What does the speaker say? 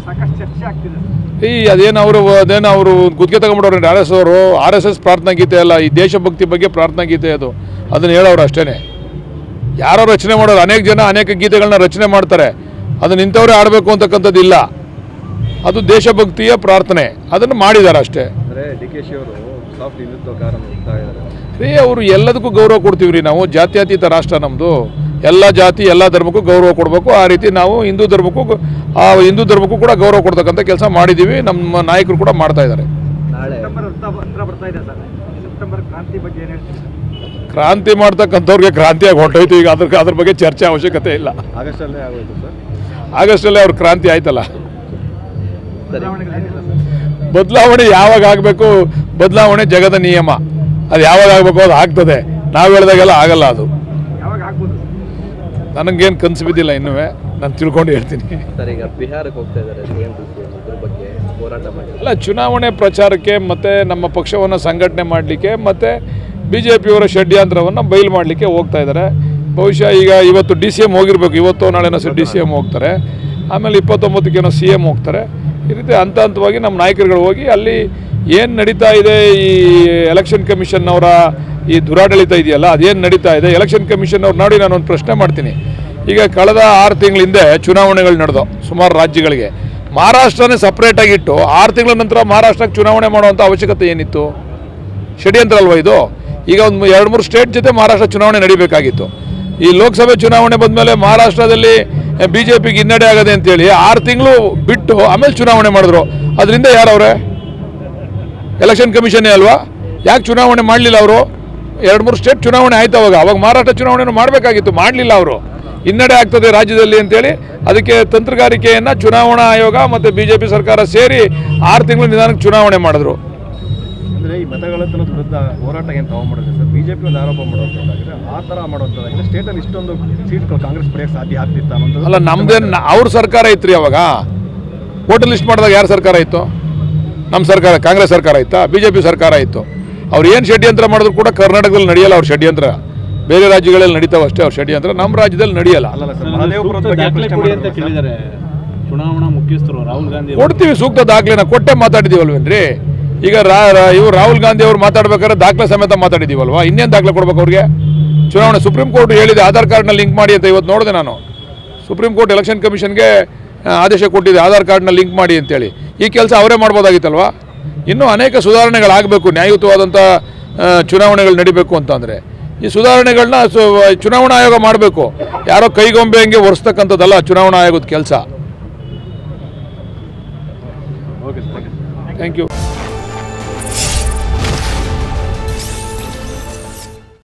ಸಾಕಷ್ಟು ಚರ್ಚೆ ಆಗ್ತಿದೆ. ಅದೇನು ಅವರು ಗುತ್ತಿಗೆ ತಗೊಂಡ್ಬಿಡೋರು ಆರ್ ಎಸ್ ಎಸ್ ಪ್ರಾರ್ಥನಾ ಗೀತೆ ಅಲ್ಲ, ಈ ದೇಶಭಕ್ತಿ ಬಗ್ಗೆ ಪ್ರಾರ್ಥನಾ ಗೀತೆ ಅದನ್ನು ಹೇಳೋರು ಅಷ್ಟೇ. ಯಾರೋ ರಚನೆ ಮಾಡೋರು, ಅನೇಕ ಜನ ಅನೇಕ ಗೀತೆಗಳನ್ನ ರಚನೆ ಮಾಡ್ತಾರೆ, ಅದನ್ನು ಇಂಥವ್ರೇ ಆಡಬೇಕು ಅಂತಕ್ಕಂಥದ್ದಿಲ್ಲ. ಅದು ದೇಶಭಕ್ತಿಯ ಪ್ರಾರ್ಥನೆ, ಅದನ್ನು ಮಾಡಿದ್ದಾರೆ ಅಷ್ಟೇ. ಅವರು ಎಲ್ಲದಕ್ಕೂ ಗೌರವ ಕೊಡ್ತೀವಿ ರೀ. ನಾವು ಜಾತ್ಯತೀತ ರಾಷ್ಟ್ರ ನಮ್ಮದು, ಎಲ್ಲ ಜಾತಿ ಎಲ್ಲ ಧರ್ಮಕ್ಕೂ ಗೌರವ ಕೊಡಬೇಕು. ಆ ರೀತಿ ನಾವು ಹಿಂದೂ ಧರ್ಮಕ್ಕೂ ಕೂಡ ಗೌರವ ಕೊಡ್ತಕ್ಕಂಥ ಕೆಲಸ ಮಾಡಿದ್ದೀವಿ. ನಮ್ಮ ನಾಯಕರು ಕೂಡ ಮಾಡ್ತಾ ಇದ್ದಾರೆ. ಕ್ರಾಂತಿ ಮಾಡ್ತಕ್ಕಂಥವ್ರಿಗೆ ಕ್ರಾಂತಿಯಾಗಿ ಹೊರಟೋಯ್ತು. ಈಗ ಅದ್ರ ಬಗ್ಗೆ ಚರ್ಚೆ ಅವಶ್ಯಕತೆ ಇಲ್ಲ. ಆಗಸ್ಟಲ್ಲೇ ಅವ್ರ ಕ್ರಾಂತಿ ಆಯ್ತಲ್ಲ. ಬದಲಾವಣೆ ಯಾವಾಗ ಆಗಬೇಕು? ಬದಲಾವಣೆ ಜಗದ ನಿಯಮ. ಅದು ಯಾವಾಗ ಆಗಬೇಕು ಅದು ಆಗ್ತದೆ. ನಾವು ಹೇಳಿದಾಗೆಲ್ಲ ಆಗಲ್ಲ. ಅದು ನನಗೇನು ಕನಸು ಬಿದ್ದಿಲ್ಲ ಇನ್ನೂ, ನಾನು ತಿಳ್ಕೊಂಡು ಹೇಳ್ತೀನಿ. ಅಲ್ಲ, ಚುನಾವಣೆ ಪ್ರಚಾರಕ್ಕೆ ಮತ್ತು ನಮ್ಮ ಪಕ್ಷವನ್ನು ಸಂಘಟನೆ ಮಾಡಲಿಕ್ಕೆ ಮತ್ತು BJPಯವರ ಷಡ್ಯಂತ್ರವನ್ನು ಬಯಲು ಮಾಡಲಿಕ್ಕೆ ಹೋಗ್ತಾ ಇದ್ದಾರೆ. ಬಹುಶಃ ಈಗ ಇವತ್ತು DCM ಹೋಗಿರ್ಬೇಕು, ಇವತ್ತು ನಾಳೆನೋ DCM ಹೋಗ್ತಾರೆ, ಆಮೇಲೆ 29ಕ್ಕೇನೋ CM ಹೋಗ್ತಾರೆ. ಈ ರೀತಿ ಹಂತವಾಗಿ ನಮ್ಮ ನಾಯಕರುಗಳು ಹೋಗಿ ಅಲ್ಲಿ ಏನು ನಡೀತಾ ಇದೆ, ಈ ಎಲೆಕ್ಷನ್ ಕಮಿಷನ್ನವರ ಈ ದುರಾಡಳಿತ ಇದೆಯಲ್ಲ, ಅದೇನು ನಡೀತಾ ಇದೆ, ಎಲೆಕ್ಷನ್ ಕಮಿಷನ್ ಅವ್ರು ನೋಡಿ ನಾನೊಂದು ಪ್ರಶ್ನೆ ಮಾಡ್ತೀನಿ. ಈಗ ಕಳೆದ 6 ತಿಂಗಳ ಹಿಂದೆ ಚುನಾವಣೆಗಳು ನಡೆದವು ಸುಮಾರು ರಾಜ್ಯಗಳಿಗೆ. ಮಹಾರಾಷ್ಟ್ರನೇ ಸಪ್ರೇಟಾಗಿಟ್ಟು 6 ತಿಂಗಳ ನಂತರ ಮಹಾರಾಷ್ಟ್ರಕ್ಕೆ ಚುನಾವಣೆ ಮಾಡುವಂಥ ಅವಶ್ಯಕತೆ ಏನಿತ್ತು? ಷಡ್ಯಂತ್ರ ಅಲ್ವಾ ಇದು? ಈಗ ಒಂದು 2-3 ಸ್ಟೇಟ್ ಜೊತೆ ಮಹಾರಾಷ್ಟ್ರ ಚುನಾವಣೆ ನಡೀಬೇಕಾಗಿತ್ತು. ಈ ಲೋಕಸಭೆ ಚುನಾವಣೆ ಬಂದಮೇಲೆ ಮಹಾರಾಷ್ಟ್ರದಲ್ಲಿ BJPಗೆ ಹಿನ್ನಡೆ ಆಗದೆ ಅಂತೇಳಿ 6 ತಿಂಗಳು ಬಿಟ್ಟು ಆಮೇಲೆ ಚುನಾವಣೆ ಮಾಡಿದ್ರು. ಅದರಿಂದ ಯಾರವ್ರೆ? ಎಲೆಕ್ಷನ್ ಕಮಿಷನ್ನೇ ಅಲ್ವಾ? ಯಾಕೆ ಚುನಾವಣೆ ಮಾಡಲಿಲ್ಲ ಅವರು? 2-3 ಸ್ಟೇಟ್ ಚುನಾವಣೆ ಆಯ್ತು. ಅವಾಗ ಮಹಾರಾಷ್ಟ್ರ ಚುನಾವಣೆಯನ್ನು ಮಾಡಬೇಕಾಗಿತ್ತು, ಮಾಡಲಿಲ್ಲ ಅವರು. ಹಿನ್ನಡೆ ಆಗ್ತದೆ ರಾಜ್ಯದಲ್ಲಿ ಅಂತೇಳಿ ಅದಕ್ಕೆ ತಂತ್ರಗಾರಿಕೆಯನ್ನು ಚುನಾವಣಾ ಆಯೋಗ ಮತ್ತು BJP ಸರ್ಕಾರ ಸೇರಿ 6 ತಿಂಗಳು ನಿಧಾನಕ್ಕೆ ಚುನಾವಣೆ ಮಾಡಿದ್ರು. ಅಂದರೆ ಈ ಮತಗಳ್ಳತನ ವಿರುದ್ಧ ಹೋರಾಟ ಏನು ತಗೊಂಡ್ಬಿಡುತ್ತೆ ಸರ್? BJP ಒಂದು ಆರೋಪ ಮಾಡೋದಾಗಿದೆ, ಆ ಥರ ಮಾಡೋದಾಗಿದೆ. ಸ್ಟೇಟಲ್ಲಿ ಇಷ್ಟೊಂದು ಸೀಟ್ಗಳು ಕಾಂಗ್ರೆಸ್ ಪಡೆಯೋಕ್ಕೆ ಸಾಧ್ಯ ಆಗ್ತಿತ್ತ ಅನ್ನೋದು. ಅಲ್ಲ, ನಮ್ದೇನು ಅವ್ರ ಸರ್ಕಾರ ಇತ್ತು ಅವಾಗ. ವೋಟರ್ ಲಿಸ್ಟ್ ಮಾಡಿದಾಗ ಯಾರು ಸರ್ಕಾರ ಇತ್ತು? ನಮ್ಮ ಸರ್ಕಾರ, ಕಾಂಗ್ರೆಸ್ ಸರ್ಕಾರ ಇತ್ತಾ? BJP ಸರ್ಕಾರ ಇತ್ತು. ಅವ್ರು ಏನು ಷಡ್ಯಂತ್ರ ಮಾಡಿದ್ರು ಕೂಡ ಕರ್ನಾಟಕದಲ್ಲಿ ನಡೆಯಲ್ಲ ಅವ್ರ ಷಡ್ಯಂತ್ರ. ಬೇರೆ ರಾಜ್ಯಗಳಲ್ಲಿ ನಡೀತಾವೆ ಅಷ್ಟೇ ಅವ್ರ ಷಡ್ಯಂತ್ರ, ನಮ್ಮ ರಾಜ್ಯದಲ್ಲಿ ನಡೆಯಲ್ಲ. ಚುನಾವಣಾ ಮುಖ್ಯಸ್ಥರು ರಾಹುಲ್ ಗಾಂಧಿ ಕೊಡ್ತೀವಿ ಸೂಕ್ತ ದಾಖಲೆನ, ಕೊಟ್ಟೆ ಮಾತಾಡಿದೀವಲ್ವೇನ್ರಿ? ಈಗ ಇವರು ರಾಹುಲ್ ಗಾಂಧಿ ಅವರು ಮಾತಾಡ್ಬೇಕಾದ್ರೆ ದಾಖಲೆ ಸಮೇತ ಮಾತಾಡಿದೀವಲ್ವಾ? ಇನ್ನೇನು ದಾಖಲೆ ಕೊಡ್ಬೇಕು ಅವ್ರಿಗೆ? ಚುನಾವಣೆ ಸುಪ್ರೀಂ ಕೋರ್ಟ್ ಹೇಳಿದೆ ಆಧಾರ್ ಕಾರ್ಡ್ನ ಲಿಂಕ್ ಮಾಡಿ ಅಂತ. ಇವತ್ತು ನೋಡಿದೆ ನಾನು, ಸುಪ್ರೀಂ ಕೋರ್ಟ್ ಎಲೆಕ್ಷನ್ ಕಮಿಷನ್ಗೆ ಆದೇಶ ಕೊಟ್ಟಿದೆ ಆಧಾರ್ ಕಾರ್ಡ್ನ ಲಿಂಕ್ ಮಾಡಿ ಅಂತೇಳಿ. ಈ ಕೆಲಸ ಅವರೇ ಮಾಡ್ಬೋದಾಗಿತ್ತಲ್ವಾ? ಇನ್ನೂ ಅನೇಕ ಸುಧಾರಣೆಗಳಾಗಬೇಕು. ನ್ಯಾಯಯುತವಾದಂಥ ಚುನಾವಣೆಗಳು ನಡಿಬೇಕು ಅಂತಂದರೆ ಈ ಸುಧಾರಣೆಗಳನ್ನ ಚುನಾವಣಾ ಆಯೋಗ ಮಾಡಬೇಕು. ಯಾರೋ ಕೈಗೊಂಬೆ ಹಂಗೆ ಒರೆಸ್ತಕ್ಕಂಥದ್ದಲ್ಲ ಚುನಾವಣಾ ಆಯೋಗದ ಕೆಲಸ. Thank you.